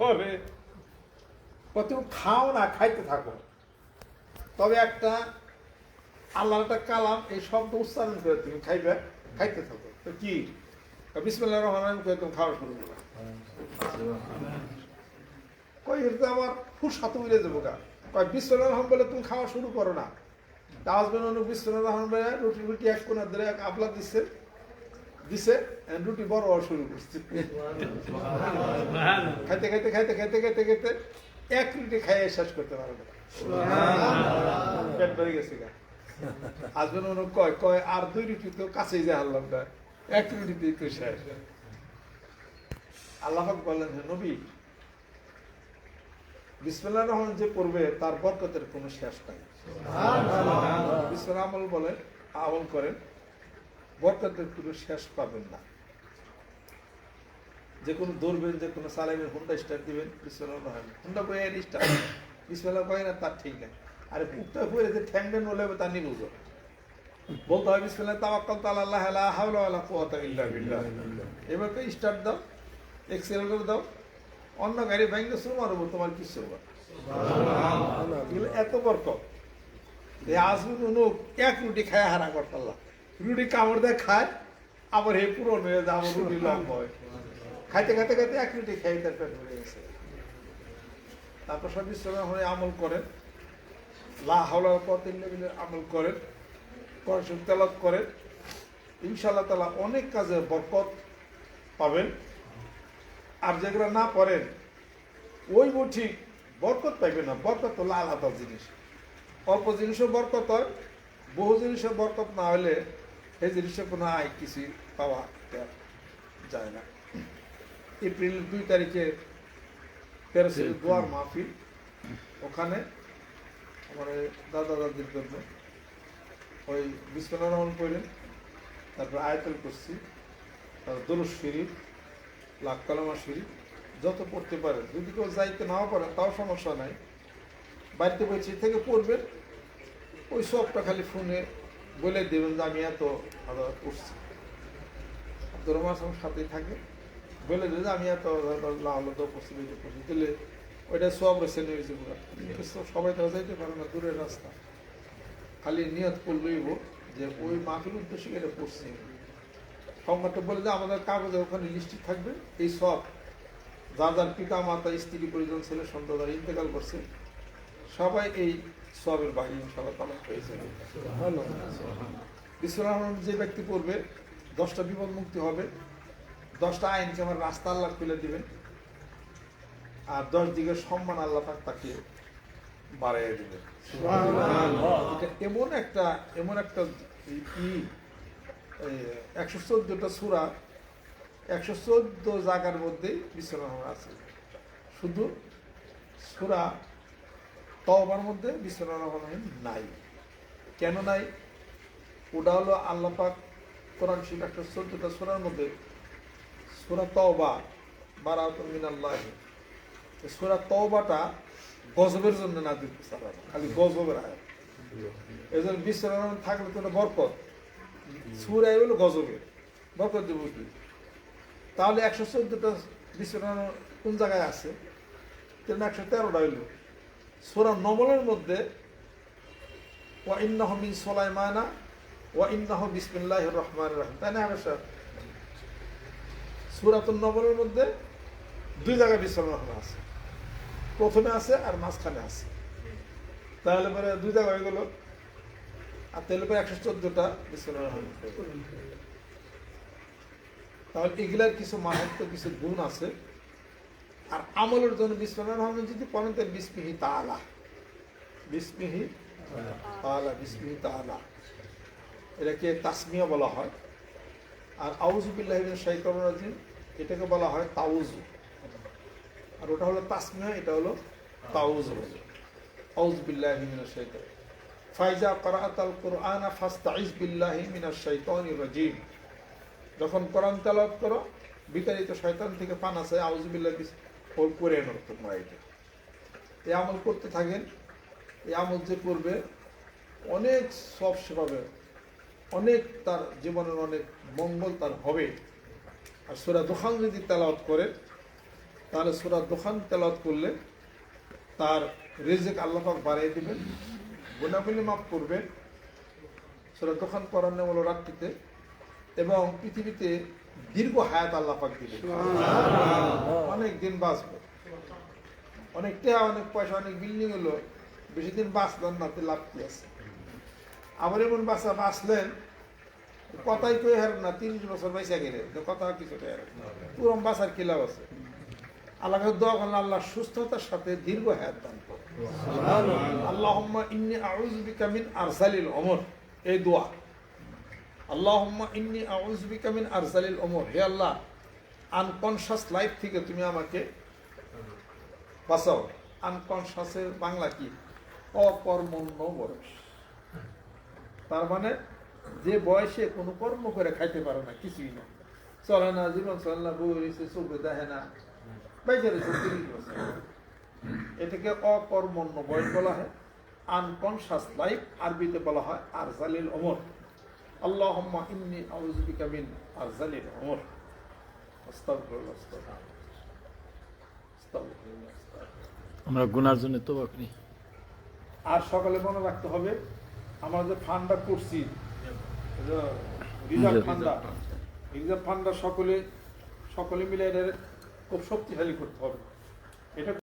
হবে তুমি খাও না, খাইতে থাকো, তবে একটা আল্লাহর একটা কালাম এই শব্দ উচ্চারণ করে তুমি খাইবে, খাইতে থাকো। তো কি বিসমিল্লাহির রহমানির রহিম করে তুমি খাওয়া শুরু করো। কই এটা তো আমার ফুস হাতে উড়ে যাবো গা। কয় বিসমিল্লাহির রহমান বলে তুমি খাওয়া শুরু করো না। তাওয়াজ বেন বিসমিল্লাহির রহমান বলে রুটি রুটি এক কোনা ধরে এক আবলা দিচ্ছে দিছে, রুটি বড় হওয়া শুরু করছে। খাইতে খাইতে খাইতে খাইতে খাইতে খাইতে এক রুটি খাইয়ে শেষ করতে পারো না, পেট ভরে গেছে গা। আসবেন কয় কয় আর 2 রুটি তো কাছেই যায় হারলাম না, 1 রুটিতেই তো শেষ। আল্লাহ পাক বললেন, হে নবী, বিসমিল্লাহির রহমান যে পড়বে তার বরকতের কোনো শেষ নাই। বিসমিল্লাহ আমল বলে আমল করেন, বরকতের কোনো শেষ পাবেন না। যে কোনো দৌড়বেন, যে কোনো চালাইবেন, হুন্ডা স্টার্ট দিবেন বিসমিল্লাহির রহমান, হুন্ডা করে স্টার্ট বিসমিল্লাহ কয় না তার ঠিক নাই। আরে উঠতে পড়ে যে ঠ্যাংটা নলে তার নি বুঝো, বলতে হয় বিসমিল্লাহ তাওয়াক্কালতু আলাল্লাহ লা হাওলা ওয়ালা কুওয়াতা ইল্লা বিল্লাহ। এবার তো স্টার্ট দাও, এক্সেলেটর দাও, অন্য গাড়ি ভাঙলে শুরু মারবো, তোমার কিছু হবে না। এত বরকত আসবেন অনুক 1 রুটি খায় হারা করতাল্লাহ, রুটি কামড় দেয় খায়, আবার হে পুরন হয়ে যায়, আমার রুটি লম্বা হয়। খাইতে খাইতে খাইতে 1 রুটি খাই তার পেট ভরে গেছে। তারপর সব বিশ্বরাম হয়ে আমল করেন, লা হাওলা ওয়ালা কুওয়াতা ইল্লা বিল্লাহ আমল করেন, কোরআন তেলাওয়াত করেন, ইনশাআল্লাহ তাআলা অনেক কাজে বরকত পাবেন। আর যেগুলো না পড়েন ওই ঠিক বরকত পাইবে না। বরকত হলো আলাদা জিনিস, অল্প জিনিসও বরকত হয়, বহু জিনিসের বরকত না হলে এই জিনিসের কোনো আয় কিছু পাওয়া যায় না। এপ্রিল 2 তারিখে 13 দোয়ার মাহফিল, ওখানে আমার দাদা দাদির জন্য ওই বিসমিল্লাহির রহমান পড়লেন, তারপর আয়াতুল কুরসি, তারপর দুরূদ শরীফ, লাখ কালামা শরীফ যত পড়তে পারেন। যদি কেউ যাইতে নাও পারেন তাও সমস্যা নাই, বাড়িতে বসে থেকে পড়বেন। ওই সবটা খালি ফোনে বলে দেবেন যে আমি এত পড়ছি, আব্দুর রহমান আমার সাথেই থাকে, বলে দেবেন যে আমি এত পড়ছি দিলে ওইটা সব রয়েছে নিয়ে সবাই তো যাইতে পারে না, দূরের রাস্তা। খালি নিয়ত করলেই হোক যে ওই মাহফিল উদ্দেশ্যে এটা পড়ছি। সংবাদটা বলে যে আমাদের কাগজে ওখানে লিস্টিক থাকবে, এই সব যার যার পিতা মাতা স্ত্রী পরিজন ছেলে সন্তান যারা ইন্তেকাল করছে সবাই এই সবের বাড়ি ইনশাআল্লাহ তাআলা হয়েছে। বিসমিল্লাহির রহমান যে ব্যক্তি পড়বে 10টা বিপদ মুক্তি হবে, 10টা আইন আমার রাস্তা আল্লাহ খুলে দিবেন, আর 10 দিকের সম্মান আল্লাহ পাক তাকে বাড়াইয়া দিবেন। এমন একটা 114টা সূরা 114 জায়গার মধ্যেই বিসমিল্লাহির রহমান আছে। শুধু সূরা তওবার মধ্যে বিসমিল্লাহির রহমানির রহিম নাই। কেন নাই? ওটা হলো আল্লাহ পাক কোরআন শরীফ 114টা সূরার মধ্যে সূরা তওবা বারাআতুম মিনাল্লাহ, সূরা তওবাটা গজবের জন্য না দিতে চালানো, খালি গজবের আয়াত। এজন্য বিসমিল্লাহির রহমান থাকলে তো বরকত, সূরা হলো গজবের বরকত দেব কি? তাহলে 114টা বিসমিল্লাহির কোন জায়গায় আছে? 113টা হইল সূরা নমলের মধ্যে ওয়া ইন্নাহু মিন সুলাইমানা ওয়া ইন্নাহু বিসমিল্লাহির রহমানির রহিম, তাই না? সূরাতুন নমলের মধ্যে 2 জায়গায় বিসমিল্লাহির রহমান আছে, প্রথমে আছে আর মাঝখানে আছে। তাহলে পরে 2 জায়গা হয়ে গেল, আর তাহলে পরে 114টা বিসমিল্লাহির রহমান। তাহলে এগুলার কিছু মাহাত্ম্য, কিছু গুণ আছে। আর আমলের জন্য বিসমিল্লাহির রহমান যদি পড়েন তাহলে বিসমিহি তাআলা, বিসমিহি তাআলা, বিসমিহি তাআলা এটাকে তাসমিয়া বলা হয়। আর আউযু বিল্লাহি মিনাশ শাইতানির রাজিম এটাকে বলা হয় তাউযু, আর ওটা হলো তাসমিয়া, এটা হলো তাউযু। আউযু বিল্লাহি মিনাশ শাইতানির ফাইজা ক্রাআতাল কুরআনা ফাস্তাইজ বিল্লাহি মিনাশ শাইতানির রাজিম, যখন কোরআন তেলাওয়াত করো বিতাড়িত শয়তান থেকে পানা চাই, আউযু বিল্লাহি করে নাও তোমরা। এটা এই আমল করতে থাকেন, এই আমল যে করবে অনেক সব সেভাবে, অনেক তার জীবনের অনেক মঙ্গল তার হবে। আর সূরা দুখান যদি তেলাওয়াত করে তাহলে সূরা দুখান তেলাওয়াত করলে তার রিজিক আল্লাহ পাক বাড়িয়ে দিবেন, গুনাহগুলি মাফ করবেন। সূরা দুখান পড়ার নিয়ম হলো রাত্রিতে, এবং পৃথিবীতে দীর্ঘ হায়াত আল্লাহ পাক দিবেন, অনেক দিন বাঁচবে। অনেক টাকা, অনেক পয়সা, অনেক বিল্ডিং হলো, বেশি দিন বাঁচলেন না, তে লাভ কি আছে? আবার এমন বাঁচলেন কথাই কই হারেন না, 30 বছর বাইসা গেলে কথা কিছুটা পুরম বাঁচার কি লাভ আছে? আল্লাহ দোয়া করলেন আল্লাহ সুস্থতার সাথে দীর্ঘ হায়াত দান করুন। আল্লাহুম্মা ইন্নী আউযু বিকা মিন আরসালিল উমর, এই দোয়া। আল্লাহুম্মা ইন্নী আউযু বিকা মিন আরসালিল উমর, হে আল্লাহ আনকনশাস লাইফ থেকে তুমি আমাকে বাঁচাও। আনকনশাসের বাংলা কি? অকর্মণ্য বয়স। তার মানে যে বয়সে কোনো কর্ম করে খাইতে পারে না, কিছুই না, চলে না, জীবন চলে না, বই রয়েছে, চোখে দেখে না, বাইরে রয়েছে 30 বছর, এটাকে অকর্মণ্য বয়স বলা হয়। আনকনশাস লাইফ আরবিতে বলা হয় আরজালিল উমর। আল্লাহুম্মা ইন্নী আউযু বিকা মিন আরজালিল উমর। আস্তাগফিরুল্লাহ, আস্তাগফিরুল্লাহ। আমরা গুনার জন্য তওবা করি। আর সকালে মনে রাখতে হবে আমরা যে ফান্ডটা করছি, রিজার্ভ ফান্ডটা সকলে মিলে এটা খুব শক্তিশালী করতে হবে। এটা